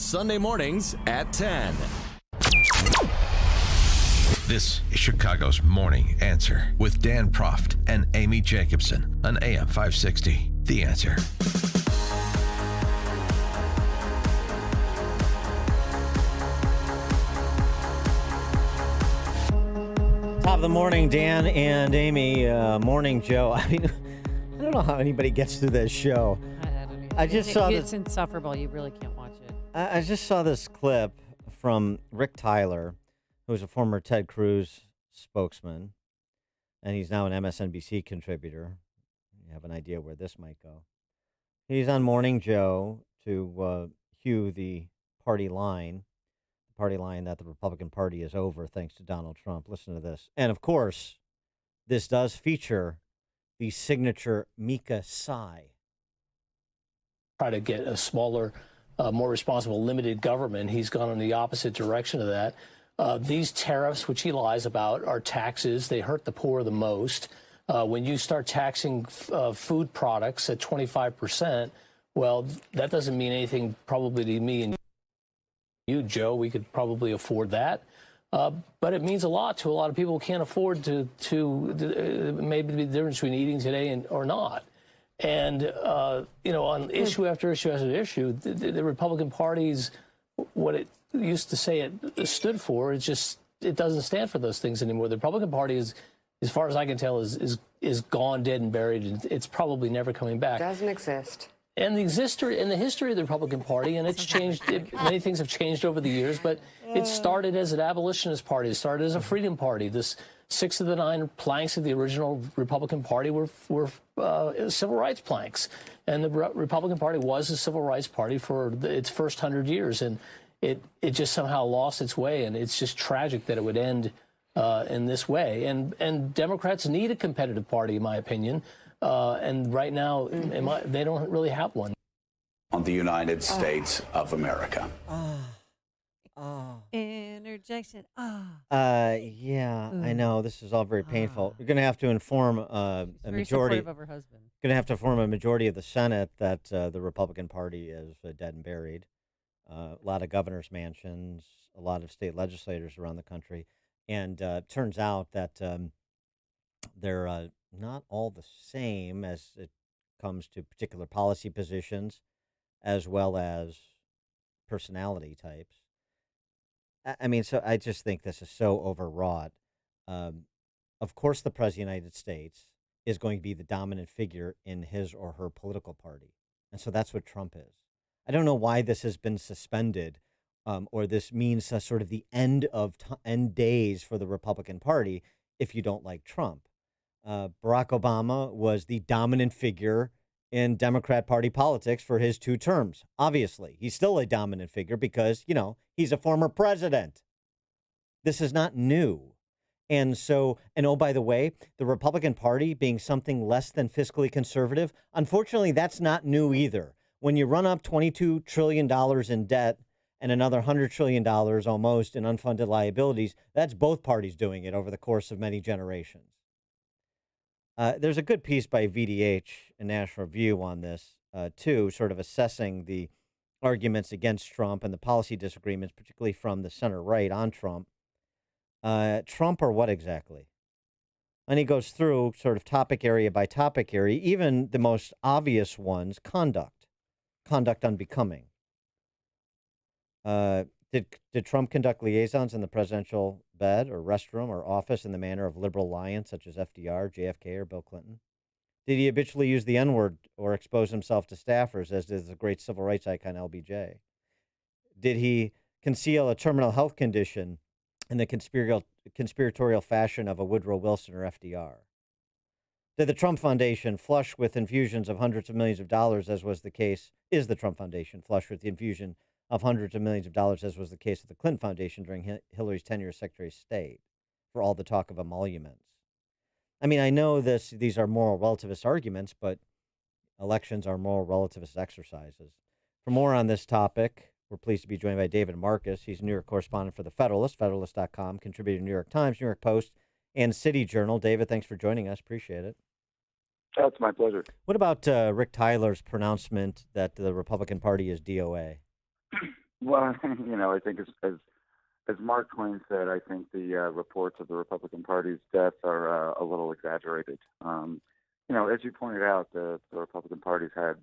Sunday mornings at 10. This is Chicago's Morning Answer with Dan Proft and Amy Jacobson on AM 560. The Answer. Top of the morning, Dan and Amy. Morning, Joe. I mean, I don't know how anybody gets through this show. I just saw this. It's insufferable. You really can't watch it. I just saw this clip from Rick Tyler, who's a former Ted Cruz spokesman, and he's now an MSNBC contributor. You have an idea where this might go. He's on Morning Joe to hew the party line that the Republican Party is over thanks to Donald Trump. Listen to this. And, of course, this does feature the signature Mika Sai. Try to get a smaller, more responsible, limited government. He's gone in the opposite direction of that. These tariffs, which he lies about, are taxes. They hurt the poor the most. When you start taxing food products at 25%, well, that doesn't mean anything probably to me and you, Joe. We could probably afford that. But it means a lot to a lot of people who can't afford to maybe the difference between eating today or not. And, on issue after issue after issue, the Republican Party's, what it used to say it stood for, it doesn't stand for those things anymore. The Republican Party is, as far as I can tell, is gone, dead, and buried. And it's probably never coming back. Doesn't exist. And the history of the Republican Party, and it's changed. Many things have changed over the years, but it started as an abolitionist party. It started as a freedom party. This 6 of the 9 planks of the original Republican Party were civil rights planks, and the Republican Party was a civil rights party for its first 100 years, and it just somehow lost its way, and it's just tragic that it would end in this way. And Democrats need a competitive party, in my opinion. And right now, they don't really have one. On the United States of America. Interjection. Yeah, I know. This is all very painful. You're going to have to inform a majority. Of her husband. Going to have to form a majority of the Senate that the Republican Party is dead and buried. A lot of governor's mansions, a lot of state legislators around the country. And it turns out that they're not all the same as it comes to particular policy positions, as well as personality types. I mean, so I just think this is so overwrought. Of course, the President of the United States is going to be the dominant figure in his or her political party. And so that's what Trump is. I don't know why this has been suspended, or this means sort of the end days for the Republican Party if you don't like Trump. Barack Obama was the dominant figure in Democrat Party politics for his 2 terms. Obviously, he's still a dominant figure because, he's a former president. This is not new. And oh, by the way, the Republican Party being something less than fiscally conservative, unfortunately, that's not new either. When you run up $22 trillion in debt and another $100 trillion almost in unfunded liabilities, that's both parties doing it over the course of many generations. There's a good piece by VDH and National Review on this, too, sort of assessing the arguments against Trump and the policy disagreements, particularly from the center right on Trump. Trump or what exactly? And he goes through sort of topic area by topic area, even the most obvious ones, conduct unbecoming. Did Trump conduct liaisons in the presidential bed or restroom or office in the manner of liberal lions such as FDR, JFK, or Bill Clinton? Did he habitually use the N-word or expose himself to staffers, as did the great civil rights icon LBJ? Did he conceal a terminal health condition in the conspiratorial fashion of a Woodrow Wilson or FDR? Did the Trump Foundation flush with infusions of hundreds of millions of dollars, as was the case? Is the Trump Foundation flush with the infusion of hundreds of millions of dollars, as was the case with the Clinton Foundation during Hillary's tenure as Secretary of State, for all the talk of emoluments? I mean, I know these are moral relativist arguments, but elections are moral relativist exercises. For more on this topic, we're pleased to be joined by David Marcus. He's a New York correspondent for the Federalist, Federalist.com, contributor to New York Times, New York Post, and City Journal. David, thanks for joining us. Appreciate it. That's my pleasure. What about Rick Tyler's pronouncement that the Republican Party is DOA? Well, I think as Mark Twain said, I think the reports of the Republican Party's death are a little exaggerated. As you pointed out, the Republican Party's had,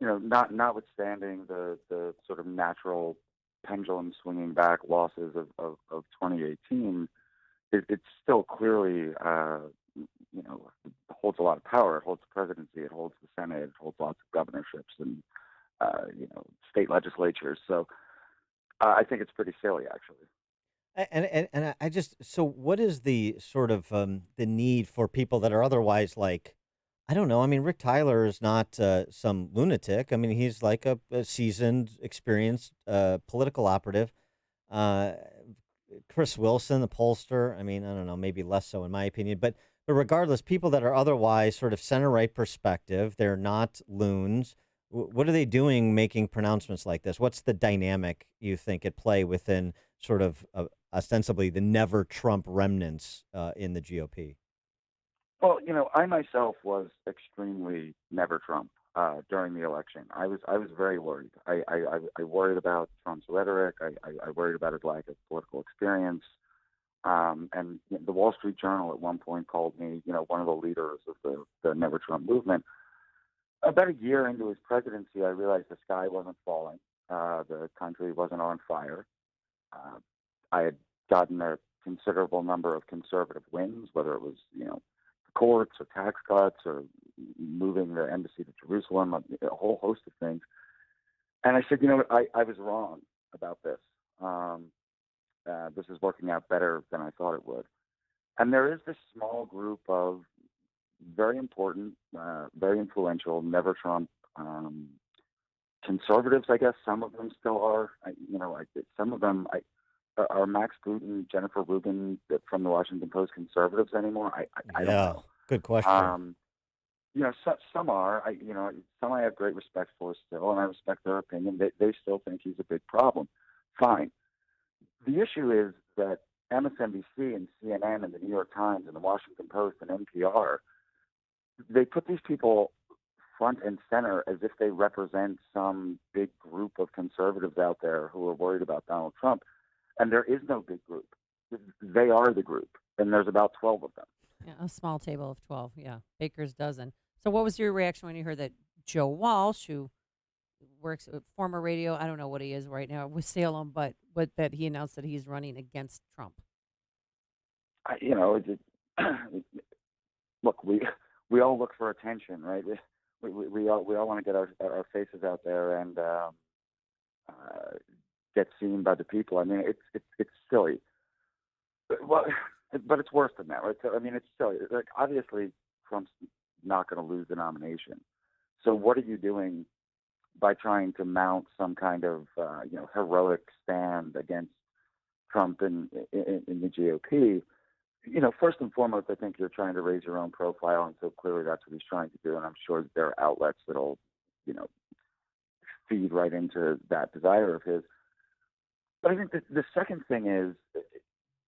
notwithstanding the sort of natural pendulum swinging back losses of 2018, it's still clearly, holds a lot of power. It holds the presidency, it holds the Senate, it holds lots of governorships and, state legislatures. So I think it's pretty silly, actually. I just so what is the sort of the need for people that are otherwise like I don't know. I mean, Rick Tyler is not some lunatic. I mean, he's like a seasoned, experienced political operative. Uh, Chris Wilson, the pollster. I mean, I don't know, maybe less so in my opinion, but regardless, people that are otherwise sort of center right perspective, they're not loons. What are they doing making pronouncements like this? What's the dynamic you think at play within sort of ostensibly the never Trump remnants in the GOP? Well, I myself was extremely never Trump during the election. I was very worried. I worried about Trump's rhetoric. I worried about his lack of political experience. And the Wall Street Journal at one point called me, one of the leaders of the Never Trump movement. About a year into his presidency, I realized the sky wasn't falling. The country wasn't on fire. Uh, I had gotten a considerable number of conservative wins, whether it was, the courts or tax cuts or moving the embassy to Jerusalem, a whole host of things. And I said, what, I was wrong about this. This is working out better than I thought it would. And there is this small group of very important, very influential, never Trump conservatives. I guess some of them still are. Some of them are Max Boot, Jennifer Rubin from the Washington Post conservatives anymore. I don't Yeah, know. good question. Some are. Some I have great respect for still, and I respect their opinion. They still think he's a big problem. Fine. The issue is that MSNBC and CNN and the New York Times and the Washington Post and NPR, they put these people front and center as if they represent some big group of conservatives out there who are worried about Donald Trump. And there is no big group. They are the group, and there's about 12 of them. Yeah, a small table of 12. Yeah, baker's dozen. So what was your reaction when you heard that Joe Walsh, who works at former radio, I don't know what he is right now with Salem, but that he announced that he's running against Trump? I, you know, it, look, we all look for attention, right? We all want to get our faces out there and get seen by the people. I mean, it's silly. Well, but it's worse than that, right? So I mean, it's silly. Like obviously, Trump's not going to lose the nomination. So what are you doing by trying to mount some kind of heroic stand against Trump in the GOP? First and foremost, I think you're trying to raise your own profile, and so clearly that's what he's trying to do. And I'm sure that there are outlets that'll, feed right into that desire of his. But I think the second thing is,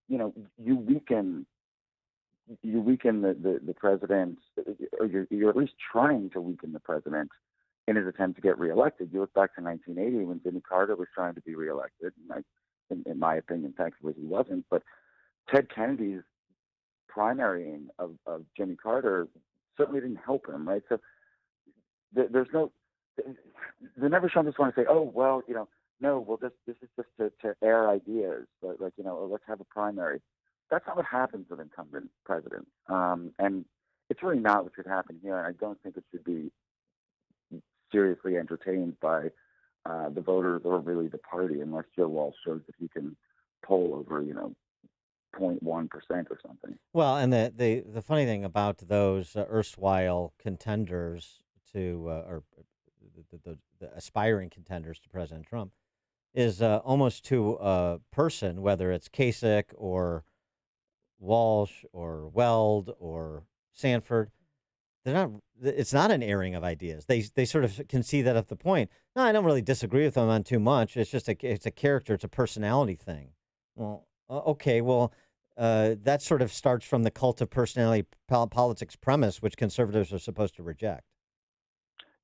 you weaken the president, or you're at least trying to weaken the president in his attempt to get reelected. You look back to 1980 when Jimmy Carter was trying to be reelected. And in my opinion, thankfully he wasn't. But Ted Kennedy's primarying of Jimmy Carter certainly didn't help him, right? So there's no, the never Trump just want to say, oh well, no, well this is just to air ideas, but let's have a primary. That's not what happens with incumbent presidents, and it's really not what should happen here. And I don't think it should be seriously entertained by the voters or really the party unless Joe Walsh shows that he can poll over 0.1% or something. Well, and the funny thing about those erstwhile contenders to or the aspiring contenders to President Trump is almost to a person, whether it's Kasich or Walsh or Weld or Sanford. They're not. It's not an airing of ideas. They sort of can see that at the point. No, I don't really disagree with them on too much. It's just it's a character. It's a personality thing. Well, okay. Well, that sort of starts from the cult of personality politics premise, which conservatives are supposed to reject.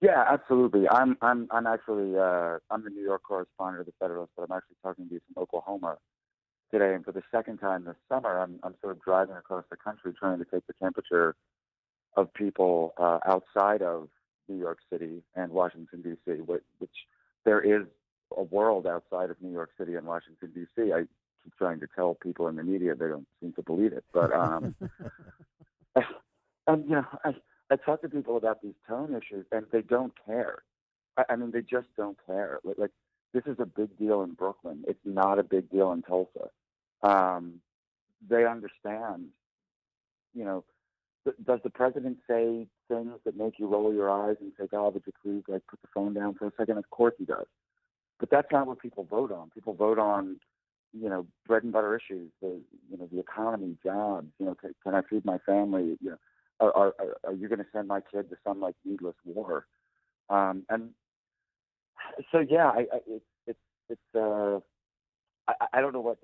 Yeah, absolutely. I'm actually I'm the New York correspondent of the Federalist, but I'm actually talking to you from Oklahoma today. And for the second time this summer, I'm sort of driving across the country trying to take the temperature of people outside of New York City and Washington D.C., which there is a world outside of New York City and Washington D.C. I keep trying to tell people in the media, they don't seem to believe it, but and I talk to people about these tone issues, and they don't care. I mean, they just don't care. Like this is a big deal in Brooklyn. It's not a big deal in Tulsa. They understand. You know, does the president say things that make you roll your eyes and say, "God, would you please like put the phone down for a second?" Of course he does, but that's not what people vote on. People vote on, bread and butter issues, the economy, jobs. Can I feed my family? Are you going to send my kid to some like needless war? And so yeah, I don't know what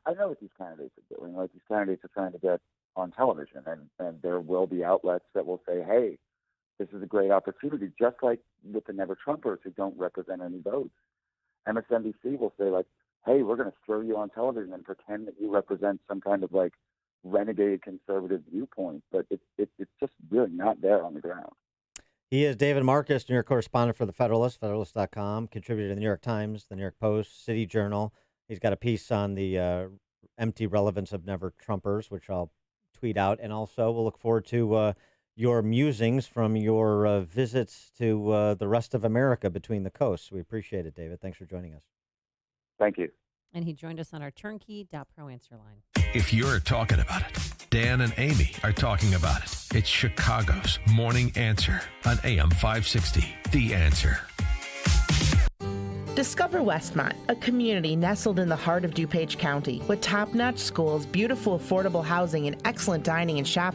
I know what these candidates are doing. Like these candidates are trying to get on television, and there will be outlets that will say, "Hey, this is a great opportunity," just like with the Never Trumpers who don't represent any votes. MSNBC will say like, "Hey, we're going to throw you on television and pretend that you represent some kind of like renegade conservative viewpoint," but it's just really not there on the ground. He is David Marcus, New York correspondent for the Federalist, Federalist.com, contributor to the New York Times, the New York Post, City Journal. He's got a piece on the empty relevance of Never Trumpers, which I'll tweet out. And also, we'll look forward to your musings from your visits to the rest of America between the coasts. We appreciate it, David. Thanks for joining us. Thank you. And he joined us on our turnkey.pro answer line. If you're talking about it, Dan and Amy are talking about it. It's Chicago's Morning Answer on AM 560. The Answer. Discover Westmont, a community nestled in the heart of DuPage County with top-notch schools, beautiful affordable housing, and excellent dining and shopping.